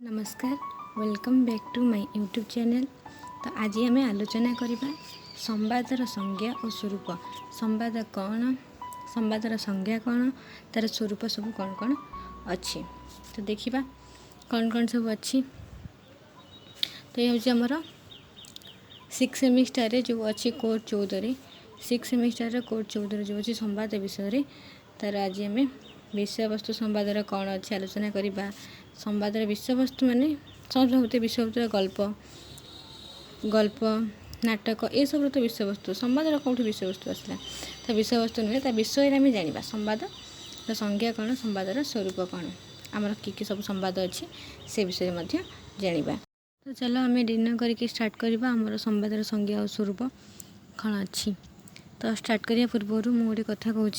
नमस्कार welcome back to my YouTube channel. तो आज आम आलोचना करवा संवादर संज्ञा और स्वरूप। संवाद कौन, संवादर संज्ञा कौन, तार स्वरूप सब कौन कौन अच्छी। तो देखा कौन कौन सब अच्छी। तो ये हूँ आमर 6 सेमिस्टर जो अच्छी कोड 14 6 सेमिस्टर कोड 14 जो अच्छी संवाद विषय तार आज आम विषय वस्तु संवादर कौन अच्छी आलोचना करवा। संवादर विषय वस्तु माने समझते विषय वस्तु गल्प गल्प नाटक ये सब तो विषय वस्तु। संवादर कौट विषय वस्तु आसला तो विषय वस्तु नुहे ता विषय आम जाना। संवाद संज्ञा कौन, संवादर स्वरूप कौन, आमर कि सब संवाद अच्छी से विषय जाना। तो चलो आम डिनर करके स्टार्ट करवा आमर संवादर संज्ञा और स्वरूप कौन अच्छी। तो स्टार्ट करिया पूर्व मु गोटे कथा कहूँ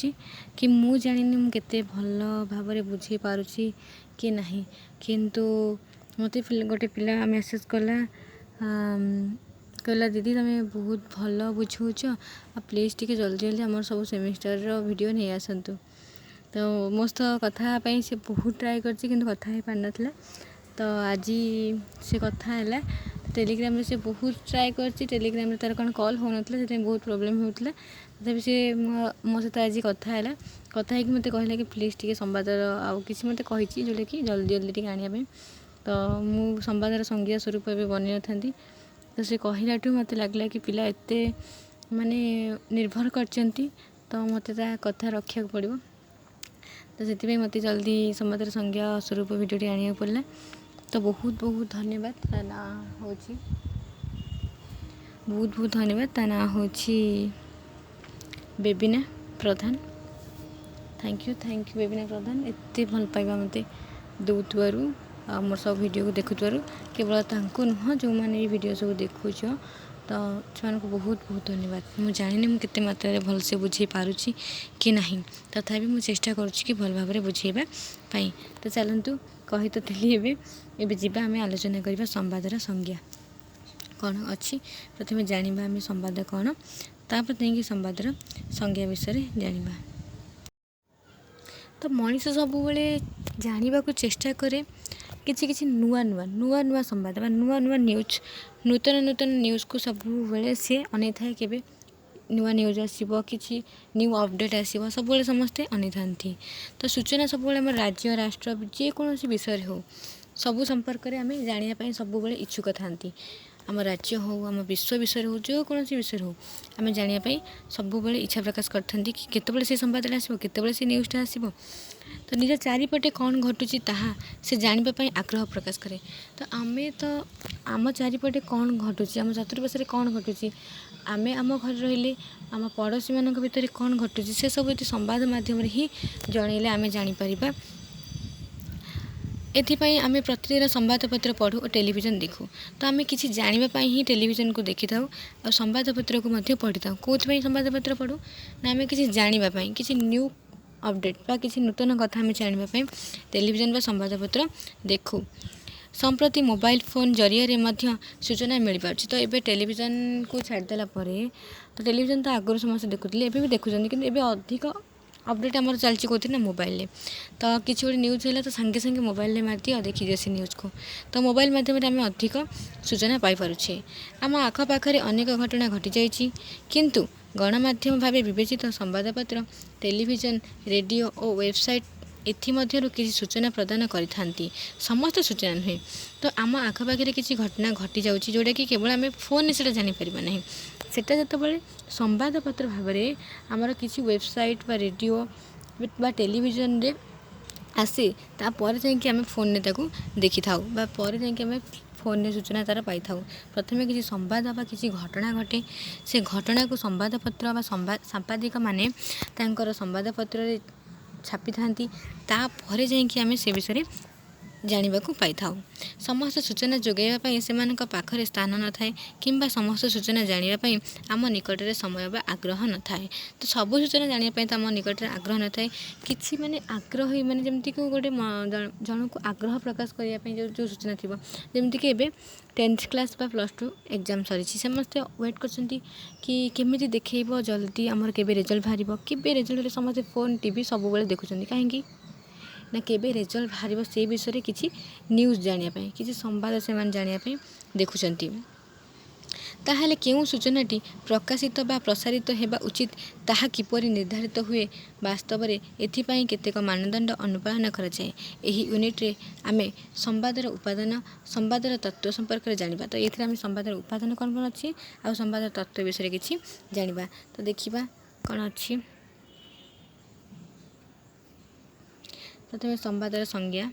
कि मु जानी मु केते भल भाव बुझे पारुछि कि नहीं, किंतु मत गोटे पिला मेसेज कला कहला दीदी तुम बहुत भल बुझाऊच प्लीज टी जल्दी जल्दी आम सब सेमिस्टर वीडियो नहीं आसतु। तो मो सह कथापी से बहुत ट्राए कर कथा हो पार नाला। तो आज से कथा है टेलीग्राम से बहुत ट्राए कर टेलीग्राम तार कौन कॉल हो नाला से बहुत प्रोब्लेम होता। तथापि सी मो सहित आज कथा है कथा मत कहला कि प्लीज टी संवादर आउ कि मत कही जोटा कि जल्दी जल्दी टी आने। तो मु संवादर संज्ञा स्वरूप ए बन था। तो से कहला मत लगला कि पिला एते माने निर्भर करचंती तो मत कथा रखा पड़ो। तो से मत जल्दी संवादर संज्ञा स्वरूप भिडियो आने पड़ा। तो बहुत बहुत धन्यवाद। ता ना हूँ बहुत बहुत धन्यवाद। ता ना हूँ बेबिना प्रधान। थैंक यू बेबिना प्रधान एत भल पाइबा मत दौथुआरू मोर सब वीडियो को देखुआरू केवल तांको नुह जो मैंने ये वीडियो सब देखुच। तो से बहुत बहुत धन्यवाद। मुझे जानी मुझे केते मात्रा भल से बुझे पारुछि कि नहीं, तथापि मुझे चेष्टा करुँच कि भल भाव बुझेबा पाई। तो चलतु कही तो एबे जीवा आम आलोचना करवा संवादर संज्ञा कौन अच्छी। प्रथम जाना आम संवाद कौन, तापर नहीं संवादर संज्ञा विषय जाना। तो मनीष सब जानवा को चेष्टा करे किसी नुआ नुआ नुआ नुआ संवाद नुआ नुआ न्यूज नूतन नूतन न्यूज को सब बेले सी अनै था के नुआ न्यूज आसो कि न्यू अपडेट आसो सब समस्ते अनै था। तो सूचना सब आम राज्य राष्ट्र जेकोसी विषय हो सबू संपर्क में आम जानापी सब इच्छुक था। आम राज्य हो आम विश्व विषय हो जो कौन विषय हो आम जानापी सब इच्छा प्रकाश करते कि केतबले से संवाद आसो केतबले से न्यूज़टा आसो। तो निज चारिपटे कौन घटुची ताहा से जानापी आग्रह प्रकाश करे। तो आम चारिपटे कौन घटुची आम चतुर्पार्श्व कौन घटुची आम आम घर रही आम पड़ोशी मान भितर कौन घटुची से सब संवाद मध्यम ही जनइले आम जापर। एथिपाई आम प्रतिदिन संवादपत्र पढ़ू और टेलीविजन देखू। तो आम किसी जानापी ही टेलीविजन को देखी था और संवादपत्र को पढ़ी था। कौन संवादपत्र पढ़ू ना आम किसी जानापी किसी न्यू अपडेट बा किसी नूतन कथा आम जानापी टेलीविजन बा संवादपत्र देखू। संप्रति मोबाइल फोन जरिया सूचना मिल पार। तो ये टेलीविजन को छाड़देला तो टेलीविजन तो आगुरी समस्त देखुले एवं भी देखुं कि अधिक अपडेट आमर चलती कौन ना मोबाइल। तो किसी गोटे न्यूज है तो सांगे सांगे मोबाइल मारदिए देखिए से न्यूज को। तो मोबाइल मध्यम आम अधिक सूचना पाइपे। आम आखपाखे अनेक घटना घटी जाइए किंतु गणमाध्यम भाव विवेचित संवादपत्र टेलीविजन रेडियो और वेबसाइट एथिमध्यरु किसी सूचना प्रदान करिथांती समस्त सूचना नुहे। तो आम आखपाखे किसी घटना घटी जाउची जोटा कि केवल आम फोन से जानी परिबा नहीं सेटा जतबले संवादपत्र भाव में आमर किसी वेबसाइट बा रेडियो बा टेलीविजन रे आसे तापर जाकि आम फोन ने ताकू देखि थाउ बा पर जाकि आम फोन ने सूचना तार पाई थाउ। प्रथमे किसी संवाद बा किसी घटना घटे से घटना को संवादपत्र बा संपादिक माने तांकर संवादपत्र रे छापी थांती तापर जाकि आम से विषय जानवा को पाई थाउ। समस्त सूचना जोगाइवाई से पाखरे स्थान न थाए किंबा समस्त सूचना जानापी आम निकट में समय बा आग्रह न थाए। तो सब सूचना जानापी तो आम निकट में आग्रह न थाए कि माने आग्रह माने जमती कि गोटे जन को आग्रह प्रकाश करने जो सूचना थी जमती कि एबे 10th क्लास बा +2 एग्जाम सरी समस्ते वेट कर कि केमी देखब जल्दी आमर के रिजल्ट बाहर के रिजल्ट समस्त फोन टीवी सब देखुं कहीं ना केबे रेजल्ट बाहर से विषय किसी न्यूज़ जानापी किसी संवाद से जानापी देखुंट ताहले केउं सूचनाटी प्रकाशित बा प्रसारित हेबा उचित ताहा किपरि निर्धारित हुए वास्तव में एथिपाई केतेक मानदंड अनुपालन कराए। एही यूनिट रे आमे संवादर उपादान संवादर तत्व संपर्क में जानिबा। तो एथिरे आमे संवादर उपादान कौन कौन अच्छी आ संवादर तत्व विषय किछि जानिबा। तो देखिबा कौन अच्छी प्रथम संवादर संज्ञा।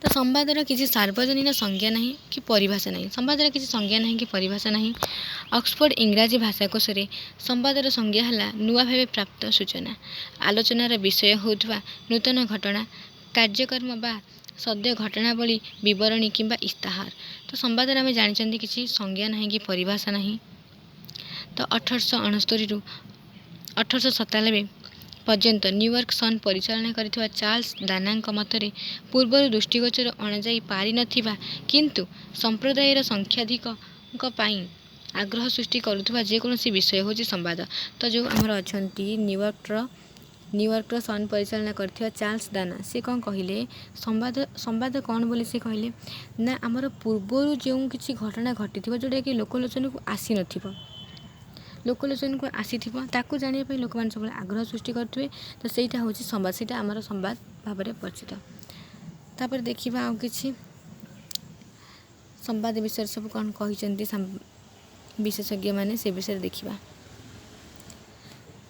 तो संवादर किसी सार्वजनीन संज्ञा नहीं कि परिभाषा नहीं। संवादर किसी संज्ञा नहीं कि परिभाषा नहीं। ऑक्सफोर्ड इंग्राजी भाषाकोश रे संवादर संज्ञा है नुआ भावे प्राप्त सूचना आलोचनार विषय होउथबा नूतन घटना कार्यक्रम बा सद्य घटनावली विवरणी किंबा इस्ताहार। तो संवादर आम जानी किसी संज्ञा नहीं कि परिभाषा नहीं। तो 1869 रु 1897 पर्यंत न्यूयॉर्क सन परिचालना करथिबा चार्ल्स डानांक मतरे पूर्वर दृष्टिगोचर अणाई पारि नथिबा किंतु संप्रदायर संख्याधिक पाई आग्रह सृष्टि करुवा जेकोसी विषय होची संवाद। तो जो आमर अछंती न्यूयॉर्क सन परिचालना करथिबा चार्ल्स डाना से कौन कहले संवाद कौन बोली से कहले ना आमर पूर्वर जो किसी घटना घटी जोटा कि लोकलोचन को आसी नथिबा लोकलोचन को आसी ताकू जानापी लोक मैंने सब आग्रह सृष्टि करेंगे। तो सहीटा हूँ संवाद से आमर संवाद भाव में परिचित। तापर देखा आउ कि संवाद विषय सब कौन कहते विशेषज्ञ मैंने से विषय देखा।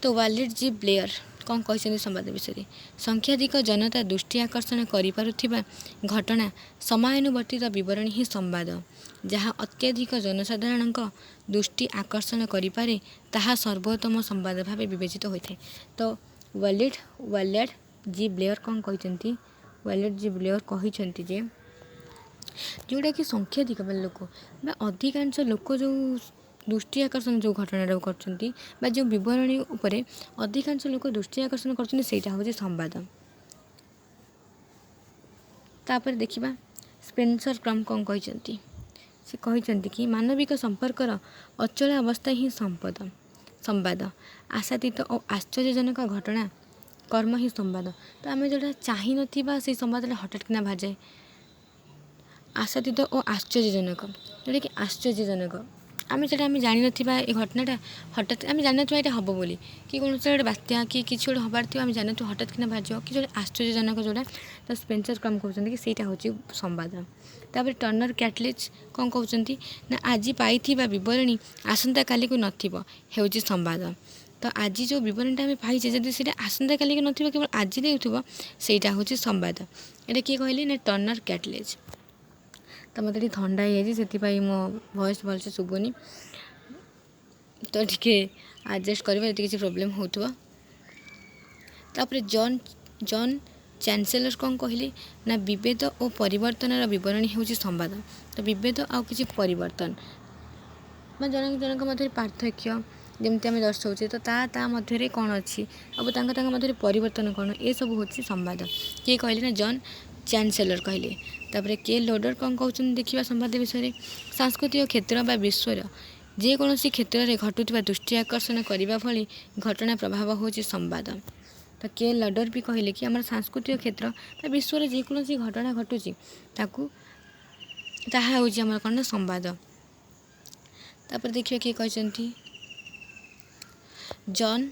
तो वालेट जी ब्लेयर कौन कहते संवाद विषय संख्याधिक जनता दृष्टि आकर्षण करिपारुथिबा घटना समयानुवर्तित विवरणी ही संवाद जहाँ अत्यधिक जनसाधारण दृष्टि आकर्षण करिपारे ताहा सर्वोत्तम संवाद भाव विवेचित होता है। तो वालेट जी ब्लेयर कौन कहते वालेट जी ब्लेयर कहते जे जोटा कि संख्याधिक लोक अधिकांश लोक जो दृष्टि आकर्षण जो घटना कर जो विवरणी उपरे अधिकांश लोक दृष्टि आकर्षण कर संवाद। तापर देखिबा स्पेंसर क्रम कौन कहते से कहते कि मानविक संपर्कर अचल अवस्था ही संवाद आशातीत और आश्चर्यजनक घटना कर्म ही संवाद। तो आम जोटा चाह ना से संवाद हठात किना बाहर जाए आशातीत और आश्चर्यजनक जोटा कि आश्चर्यजनक आम जो आम जान ना ये घटनाटा हठात आम जान ना यहाँ हम बोली कि कौन से गोटे बात्या कि किसी गोटे हबार थी आम जान हठात किना बाहर कि जो आश्चर्यजनक जोड़ा। तो स्पेंसर क्रम कहते कि सहीटा हूँ संवाद। तापर टर्नर कैटलिच कौन कहते ना आज पाई बरणी आसंता काली को नथिबो हेउची संवाद। तो आज जो बरणी आम पाइचे जदि से आसंता काली को नथिबो केवल आज देउथिबो सहीटा हूँ संवाद। एटा किए कहले ना टर्नर कैटलिच। तो मत ठंडा ही मो वॉइस भलसे शुभुनी तो टे एडजस्ट करें किसी प्रोब्लेम होथबो। तापर जॉन चांसेलर कौन कहले ना विभेद और परिवर्तन विवरणी हूँ संवाद। तो विभेद आउ किसी परिवर्तन जन जनक मध्य पार्थक्य जमती आम दर्शाऊे तो ता मध्य कौन अच्छी अब मध्य परिवर्तन कौन ये सब हूँ संवाद। किए कहले ना जॉन चांसेलर कहले। तापर के लोडर कौन कहते देखा संवाद विषय सांस्कृतिक क्षेत्र बा विश्वर जेकोसी क्षेत्र में घटुवा दृष्टि आकर्षण करने भली घटना प्रभाव हूँ संवाद। तो के लडर भी कहले कि आम सांस्कृतिक क्षेत्र विश्व जेकोसी घटना घटुची ताहा हूँ आम कौन संवाद। तापर देखिए किए कहते John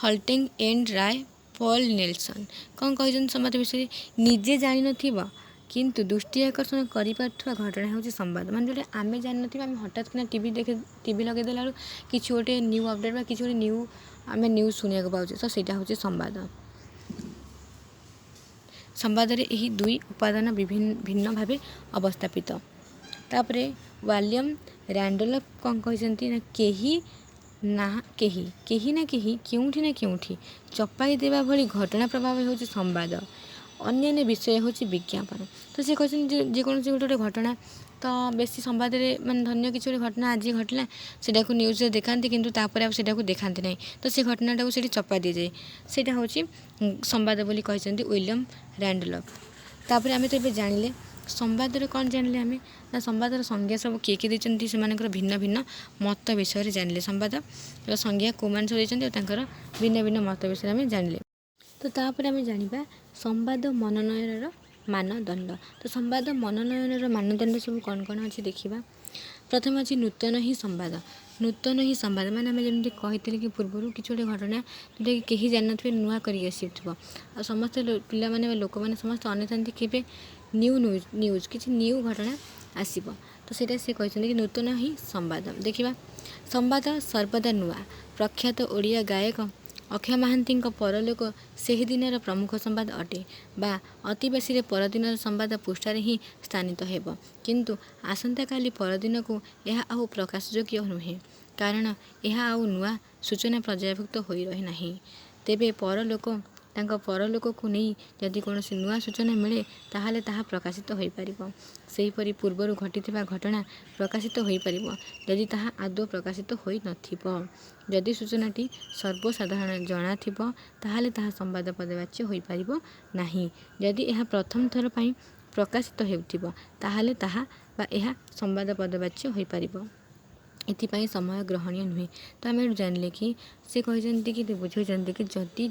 Hulteng and Roy Paul Nelson कौन कहते संवाद विषय निजे जान न किंतु दृष्टि आकर्षण करिपारुवा घटना हूँ संवाद। मान जो आम जान आम हठात किना टीवी लगेदेला किसी गोटे न्यू अपडेट बा किसी गोटे न्यू आम न्यूज शुणा पाचे तो सहीटा हूँ संवाद। संवाद यही दुई उपादान भिन्न भाव अवस्थापित। तापर वाल्यम रैंडोल्फ कौन कहते ना कहीं ना केउठी ना केउठी चपाई देवा भली घटना प्रभाव हूँ संवाद। अन्य विषय हूँ विज्ञापन। तो सी कहते जेकोसी गोटे घटना तो बेसी संवाद मान धन्य किसी गोटे घटना आज घटला से न्यूज देखाती किंतु तापर से देखाती ना तो से घटना को सीठी चपा दी जाए सेटा हूँ संवाद बोली कहते विलियम रैंडोल्फ। तापर आम तो ये जानिले संवाद कौन जानिले आम ना संवादर संज्ञा सब किए किए देते से भिन्न भिन्न मत विषय जानिले संवाद संज्ञा कौ मान सब देते भिन्न भिन्न मत विषय आम जानिले। तो तापर आम जानिबा ସମ୍ବାଦ ମନୋନୟନର ମାନଦଣ୍ଡ। ତ ସମ୍ବାଦ ମନୋନୟନର ମାନଦଣ୍ଡ ସବୁ କ'ଣ କ'ଣ ଅଛି ଦେଖିବା। ପ୍ରଥମେ ଅଛି ନୂତନ ହିଁ ସମ୍ବାଦ। ନୂତନ ହିଁ ସମ୍ବାଦ ମାନେ ଆମେ ଯେମିତି କହିଥିଲେ କି ପୂର୍ବରୁ କିଛି ଗୋଟେ ଘଟଣା ଯେଉଁଟାକି କେହି ଜାଣିନଥିବେ, ନୂଆ କରିକି ଆସିଥିବ, ଆଉ ସମସ୍ତେ ପିଲାମାନେ ବା ଲୋକମାନେ ସମସ୍ତେ ଅନେଇଥାନ୍ତି କେବେ ନ୍ୟୁଜ୍ କିଛି ନ୍ୟୁ ଘଟଣା ଆସିବ। ତ ସେଇଟା ସେ କହିଛନ୍ତି କି ନୂତନ ହିଁ ସମ୍ବାଦ। ଦେଖିବା ସମ୍ବାଦ ସର୍ବଦା ନୂଆ। ପ୍ରଖ୍ୟାତ ଓଡ଼ିଆ ଗାୟକ ଅକ୍ଷୟ ମହାନ୍ତିଙ୍କ ପରଲୋକ ସେହି ଦିନର ପ୍ରମୁଖ ସମ୍ବାଦ ଅଟେ, ବା ଅତି ବେଶୀରେ ପରଦିନର ସମ୍ବାଦ ପୃଷ୍ଠାରେ ହିଁ ସ୍ଥାନିତ ହେବ। କିନ୍ତୁ ଆସନ୍ତାକାଲି ପରଦିନକୁ ଏହା ଆଉ ପ୍ରକାଶଯୋଗ୍ୟ ନୁହେଁ, କାରଣ ଏହା ଆଉ ନୂଆ ସୂଚନା ପର୍ଯ୍ୟାୟଭୁକ୍ତ ହୋଇ ରହେ ନାହିଁ। ତେବେ ତାଙ୍କ ପରଲୋକକୁ ନେଇ ଯଦି କୌଣସି ନୂଆ ସୂଚନା ମିଳେ ତାହେଲେ ତାହା ପ୍ରକାଶିତ ହୋଇପାରିବ। ସେହିପରି ପୂର୍ବରୁ ଘଟିଥିବା ଘଟଣା ପ୍ରକାଶିତ ହୋଇପାରିବ ଯଦି ତାହା ଆଦୌ ପ୍ରକାଶିତ ହୋଇନଥିବ। ଯଦି ସୂଚନାଟି ସର୍ବସାଧାରଣ ଜଣାଥିବ ତାହେଲେ ତାହା ସମ୍ବାଦ ପଦବାଚ୍ୟ ହୋଇପାରିବ ନାହିଁ। ଯଦି ଏହା ପ୍ରଥମ ଥର ପାଇଁ ପ୍ରକାଶିତ ହେଉଥିବ ତାହେଲେ ତାହା ବା ଏହା ସମ୍ବାଦ ପଦବାଚ୍ୟ ହୋଇପାରିବ। ଏଥିପାଇଁ ସମୟ ଗ୍ରହଣୀୟ ନୁହେଁ। ତ ଆମେ ଜାଣିଲେ କି ସେ କହିଛନ୍ତି କି ବୁଝାଇଛନ୍ତି କି ଯଦି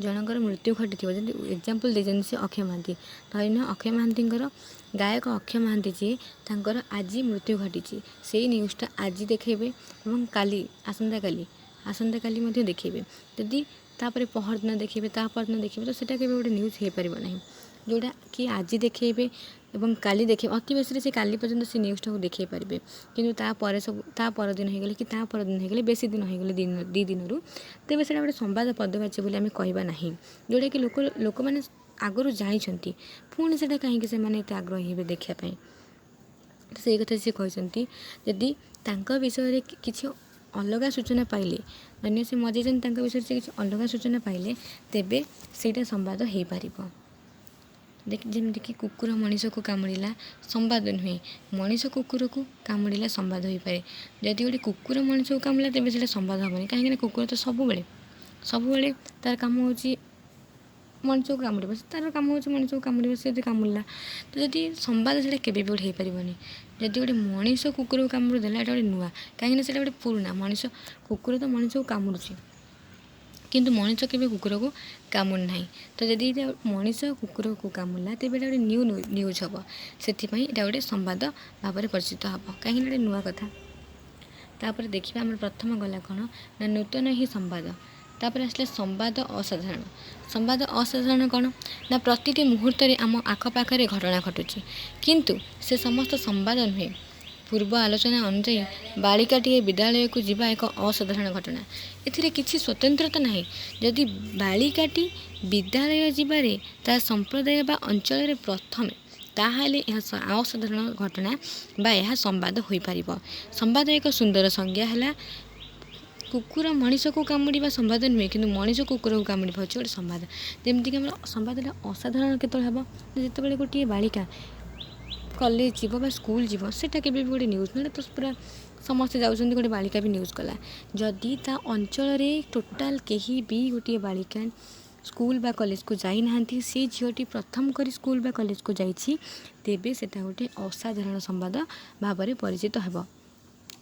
ଜଣଙ୍କର ମୃତ୍ୟୁ ଘଟିଥିବ, ଯଦି ଏକ୍ଜାମ୍ପଲ୍ ଦେଇଛନ୍ତି ସେ ଅକ୍ଷୟ ମହାନ୍ତି, ଧରିନିଅ ଅକ୍ଷୟ ମହାନ୍ତିଙ୍କର ଗାୟକ ଅକ୍ଷୟ ମହାନ୍ତି ଯିଏ ତାଙ୍କର ଆଜି ମୃତ୍ୟୁ ଘଟିଛି, ସେଇ ନ୍ୟୁଜ୍ଟା ଆଜି ଦେଖେଇବେ ଏବଂ ଆସନ୍ତାକାଲି ମଧ୍ୟ ଦେଖେଇବେ। ଯଦି ତାପରେ ପହରଦିନ ଦେଖେଇବେ, ତା ପରଦିନ ଦେଖେଇବେ, ତ ସେଇଟା କେବେ ଗୋଟେ ନ୍ୟୁଜ୍ ହେଇପାରିବ ନାହିଁ। ଯେଉଁଟା କି ଆଜି ଦେଖେଇବେ ଏବଂ କାଲି ଦେଖେଇବେ, ଅତି ବେଶୀରେ ସେ କାଲି ପର୍ଯ୍ୟନ୍ତ ସେ ନ୍ୟୁଜ୍ଟାକୁ ଦେଖେଇ ପାରିବେ। କିନ୍ତୁ ତା ପରଦିନ ହେଇଗଲେ କି ତା ପରଦିନ ହେଇଗଲେ ବେଶୀ ଦିନ ହେଇଗଲେ 2 ଦିନରୁ, ତେବେ ସେଇଟା ଗୋଟେ ସମ୍ବାଦ ପଦବାଚ୍ୟ ବୋଲି ଆମେ କହିବା ନାହିଁ। ଯେଉଁଟାକି ଲୋକମାନେ ଆଗରୁ ଜାଣିଛନ୍ତି, ପୁଣି ସେଇଟା କାହିଁକି ସେମାନେ ଏତେ ଆଗ୍ରହୀ ହେବେ ଦେଖିବା ପାଇଁ। ତ ସେଇ କଥା ସେ କହିଛନ୍ତି ଯଦି ତାଙ୍କ ବିଷୟରେ କିଛି ଅଲଗା ସୂଚନା ପାଇଲେ, ମାନେ ସେ ମରିଯାଇଛନ୍ତି, ତାଙ୍କ ବିଷୟରେ ସେ କିଛି ଅଲଗା ସୂଚନା ପାଇଲେ ତେବେ ସେଇଟା ସମ୍ବାଦ ହେଇପାରିବ। ଯେମିତିକି କୁକୁର ମଣିଷକୁ କାମୁଡ଼ିଲା ସମ୍ବାଦ ନୁହେଁ, ମଣିଷ କୁକୁରକୁ କାମୁଡ଼ିଲା ସମ୍ବାଦ ହୋଇପାରେ। ଯଦି ଗୋଟେ କୁକୁର ମଣିଷକୁ କାମୁଡ଼ିଲା ତେବେ ସେଇଟା ସମ୍ବାଦ ହେବନି, କାହିଁକିନା କୁକୁର ତ ସବୁବେଳେ ତା'ର କାମ ହେଉଛି ମଣିଷକୁ କାମୁଡ଼ିବ, ମଣିଷକୁ କାମୁଡ଼ିବ, ସେ ଯଦି କାମୁଡ଼ିଲା ତ ଯଦି ସମ୍ବାଦ ସେଇଟା କେବେ ବି ଗୋଟେ ହେଇପାରିବନି। ଯଦି ଗୋଟେ ମଣିଷ କୁକୁରକୁ କାମୁଡ଼ି ଦେଲା ଏଇଟା ଗୋଟେ ନୂଆ, କାହିଁକିନା ସେଇଟା ଗୋଟେ ପୁରୁଣା। କୁକୁର ତ ମଣିଷକୁ କାମୁଡ଼ୁଛି କିନ୍ତୁ ମଣିଷ କେବେ କୁକୁରକୁ କାମୁଡ଼ି ନାହିଁ। ତ ଯଦି ଏଇଟା ମଣିଷ କୁକୁରକୁ କାମୁଡ଼ିଲା ତେବେ ଏଇଟା ଗୋଟେ ନ୍ୟୁଜ୍ ହେବ। ସେଥିପାଇଁ ଏଇଟା ଗୋଟେ ସମ୍ବାଦ ଭାବରେ ପରିଚିତ ହେବ, କାହିଁକିନା ଏଇଟା ନୂଆ କଥା। ତାପରେ ଦେଖିବା ଆମର ପ୍ରଥମ ଗଲା କ'ଣ ନା ନୂତନ ହିଁ ସମ୍ବାଦ। ତାପରେ ଆସିଲା ସମ୍ବାଦ ଅସାଧାରଣ। ସମ୍ବାଦ ଅସାଧାରଣ କ'ଣ ନା ପ୍ରତିଟି ମୁହୂର୍ତ୍ତରେ ଆମ ଆଖପାଖରେ ଘଟଣା ଘଟୁଛି, କିନ୍ତୁ ସେ ସମସ୍ତ ସମ୍ବାଦ ନୁହେଁ। ପୂର୍ବ ଆଲୋଚନା ଅନୁଯାୟୀ ବାଳିକାଟିଏ ବିଦ୍ୟାଳୟକୁ ଯିବା ଏକ ଅସାଧାରଣ ଘଟଣା। ଏଥିରେ କିଛି ସ୍ୱତନ୍ତ୍ରତା ନାହିଁ। ଯଦି ବାଳିକାଟି ବିଦ୍ୟାଳୟ ଯିବାରେ ତା ସମ୍ପ୍ରଦାୟ ବା ଅଞ୍ଚଳରେ ପ୍ରଥମେ, ତାହେଲେ ଏହା ଅସାଧାରଣ ଘଟଣା ବା ଏହା ସମ୍ବାଦ ହୋଇପାରିବ। ସମ୍ବାଦ ଏକ ସୁନ୍ଦର ସଂଜ୍ଞା ହେଲା। କୁକୁର ମଣିଷକୁ କାମୁଡ଼ିବା ସମ୍ବାଦ ନୁହେଁ, କିନ୍ତୁ ମଣିଷ କୁକୁରକୁ କାମୁଡ଼ିବା ହେଉଛି ଗୋଟେ ସମ୍ବାଦ। ଯେମିତିକି ଆମର ସମ୍ବାଦଟା ଅସାଧାରଣ କେତେବେଳେ ହେବ, ଯେତେବେଳେ ଗୋଟିଏ ବାଳିକା କଲେଜ ଯିବ ବା ସ୍କୁଲ ଯିବ, ସେଇଟା କେବେ ବି ଗୋଟେ ନ୍ୟୁଜ୍, ନହେଲେ ତ ପୁରା ସମସ୍ତେ ଯାଉଛନ୍ତି ଗୋଟେ ବାଳିକା ବି ନ୍ୟୁଜ୍ କଲା। ଯଦି ତା ଅଞ୍ଚଳରେ ଟୋଟାଲ୍ କେହି ବି ଗୋଟିଏ ବାଳିକା ସ୍କୁଲ ବା କଲେଜକୁ ଯାଇନାହାନ୍ତି, ସେ ଝିଅଟି ପ୍ରଥମ କରି ସ୍କୁଲ ବା କଲେଜକୁ ଯାଇଛି, ତେବେ ସେଇଟା ଗୋଟେ ଅସାଧାରଣ ସମ୍ବାଦ ଭାବରେ ପରିଚିତ ହେବ।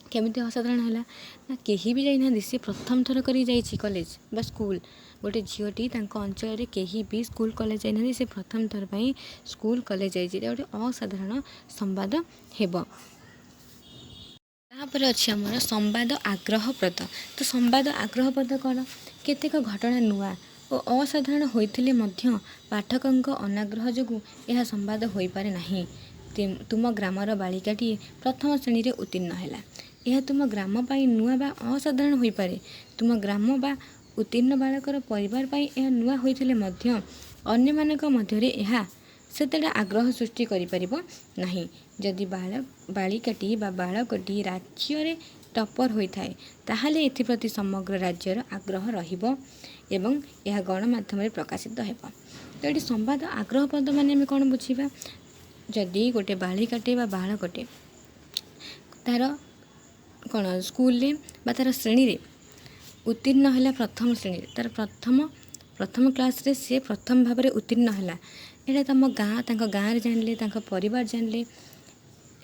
କେମିତି ଅସାଧାରଣ ହେଲା ନା କେହି ବି ଯାଇନାହାନ୍ତି, ସେ ପ୍ରଥମ ଥର କରି ଯାଇଛି କଲେଜ ବା ସ୍କୁଲ। ଗୋଟେ ଝିଅଟି ତାଙ୍କ ଅଞ୍ଚଳରେ କେହି ବି ସ୍କୁଲ କଲେଜ ଯାଇନାହାନ୍ତି, ସେ ପ୍ରଥମ ଥର ପାଇଁ ସ୍କୁଲ କଲେଜ ଯାଇଛି, ଏଇଟା ଗୋଟେ ଅସାଧାରଣ ସମ୍ବାଦ ହେବ। ତାପରେ ଅଛି ଆମର ସମ୍ବାଦ ଆଗ୍ରହପ୍ରଦ। ତ ସମ୍ବାଦ ଆଗ୍ରହପ୍ରଦ କ'ଣ? କେତେକ ଘଟଣା ନୂଆ ଓ ଅସାଧାରଣ ହୋଇଥିଲେ ମଧ୍ୟ ପାଠକଙ୍କ ଅନାଗ୍ରହ ଯୋଗୁଁ ଏହା ସମ୍ବାଦ ହୋଇପାରେ ନାହିଁ। ତୁମ ଗ୍ରାମର ବାଳିକାଟିଏ ପ୍ରଥମ ଶ୍ରେଣୀରେ ଉତ୍ତୀର୍ଣ୍ଣ ହେଲା। ଏହା ତୁମ ଗ୍ରାମ ପାଇଁ ନୂଆ ବା ଅସାଧାରଣ ହୋଇପାରେ। ତୁମ ଗ୍ରାମ ବା ଉତ୍ତୀର୍ଣ୍ଣ ବାଳକର ପରିବାର ପାଇଁ ଏହା ନୂଆ ହୋଇଥିଲେ ମଧ୍ୟ ଅନ୍ୟମାନଙ୍କ ମଧ୍ୟରେ ଏହା ସେତେଟା ଆଗ୍ରହ ସୃଷ୍ଟି କରିପାରିବ ନାହିଁ। ଯଦି ବାଳିକାଟି ବା ବାଳକଟି ରାଜ୍ୟରେ ଟପର୍ ହୋଇଥାଏ, ତାହେଲେ ଏଥିପ୍ରତି ସମଗ୍ର ରାଜ୍ୟର ଆଗ୍ରହ ରହିବ ଏବଂ ଏହା ଗଣମାଧ୍ୟମରେ ପ୍ରକାଶିତ ହେବ। ତ ଏଠି ସମ୍ବାଦ ଆଗ୍ରହପ୍ରଦ ମାନେ ଆମେ କ'ଣ ବୁଝିବା? ଯଦି ଗୋଟେ ବାଳିକାଟେ ବା ବାଳକଟେ ତା'ର କ'ଣ ସ୍କୁଲରେ ବା ତା'ର ଶ୍ରେଣୀରେ ଉତ୍ତୀର୍ଣ୍ଣ ହେଲା, ପ୍ରଥମ ଶ୍ରେଣୀରେ ତା'ର ପ୍ରଥମ କ୍ଲାସ୍ରେ ସେ ପ୍ରଥମ ଭାବରେ ଉତ୍ତୀର୍ଣ୍ଣ ହେଲା, ଏଇଟା ତାଙ୍କ ଗାଁରେ ଜାଣିଲେ, ତାଙ୍କ ପରିବାର ଜାଣିଲେ,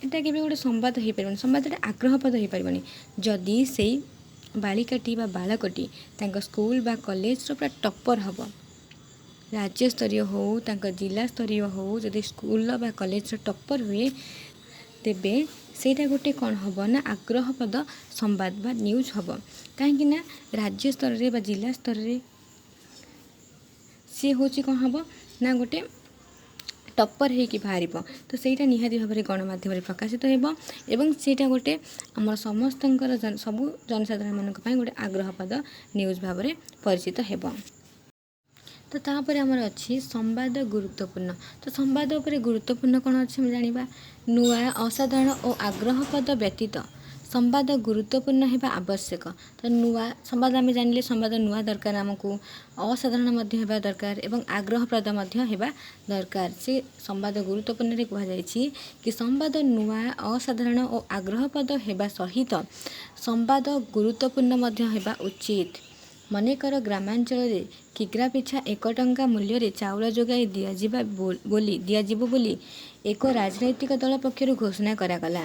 ଏଇଟା କେବେ ଗୋଟେ ସମ୍ବାଦ ହେଇପାରିବନି। ସମ୍ବାଦଟା ଆଗ୍ରହପ୍ରଦ ହେଇପାରିବନି। ଯଦି ସେଇ ବାଳିକାଟି ବା ବାଳକଟି ତାଙ୍କ ସ୍କୁଲ ବା କଲେଜର ପୁରା ଟପର୍ ହେବ, राज्य स्तरीय हो जिला स्तरीय हो जदि स्कूल बा कॉलेज टॉपर हुए तेबे ସେଇଟା ଗୋଟେ କ'ଣ ହେବ ନା ଆଗ୍ରହପ୍ରଦ ସମ୍ବାଦ ବା ନ୍ୟୁଜ୍ ହେବ। କାହିଁକି ନା ରାଜ୍ୟ ସ୍ତରରେ ବା ଜିଲ୍ଲା ସ୍ତରରେ ସିଏ ହେଉଛି କ'ଣ ହେବ ନା ଗୋଟେ ଟପ୍ପର ହେଇକି ବାହାରିବ। ତ ସେଇଟା ନିହାତି ଭାବରେ ଗଣମାଧ୍ୟମରେ ପ୍ରକାଶିତ ହେବ ଏବଂ ସେଇଟା ଗୋଟେ ଆମର ସମସ୍ତଙ୍କର ସବୁ ଜନସାଧାରଣମାନଙ୍କ ପାଇଁ ଗୋଟେ ଆଗ୍ରହପ୍ରଦ ନ୍ୟୁଜ୍ ଭାବରେ ପରିଚିତ ହେବ। ତ ତାପରେ ଆମର ଅଛି ସମ୍ବାଦ ଗୁରୁତ୍ୱପୂର୍ଣ୍ଣ। ତ ସମ୍ବାଦ ଉପରେ ଗୁରୁତ୍ୱପୂର୍ଣ୍ଣ କ'ଣ ଅଛି ଆମେ ଜାଣିବା। ନୂଆ ଅସାଧାରଣ ଓ ଆଗ୍ରହପ୍ରଦ ବ୍ୟତୀତ ସମ୍ବାଦ ଗୁରୁତ୍ୱପୂର୍ଣ୍ଣ ହେବା ଆବଶ୍ୟକ। ତ ନୂଆ ସମ୍ବାଦ ଆମେ ଜାଣିଲେ ସମ୍ବାଦ ନୂଆ ଦରକାର, ଆମକୁ ଅସାଧାରଣ ମଧ୍ୟ ହେବା ଦରକାର ଏବଂ ଆଗ୍ରହପ୍ରଦ ମଧ୍ୟ ହେବା ଦରକାର। ସେ ସମ୍ବାଦ ଗୁରୁତ୍ୱପୂର୍ଣ୍ଣରେ କୁହାଯାଇଛି କି ସମ୍ବାଦ ନୂଆ ଅସାଧାରଣ ଓ ଆଗ୍ରହପ୍ରଦ ହେବା ସହିତ ସମ୍ବାଦ ଗୁରୁତ୍ୱପୂର୍ଣ୍ଣ ମଧ୍ୟ ହେବା ଉଚିତ। ମନେକର ଗ୍ରାମାଞ୍ଚଳରେ କିଗ୍ରା ପିଛା 1 ଟଙ୍କା ମୂଲ୍ୟରେ ଚାଉଳ ଯୋଗାଇ ଦିଆଯିବ ବୋଲି ଏକ ରାଜନୈତିକ ଦଳ ପକ୍ଷରୁ ଘୋଷଣା କରାଗଲା।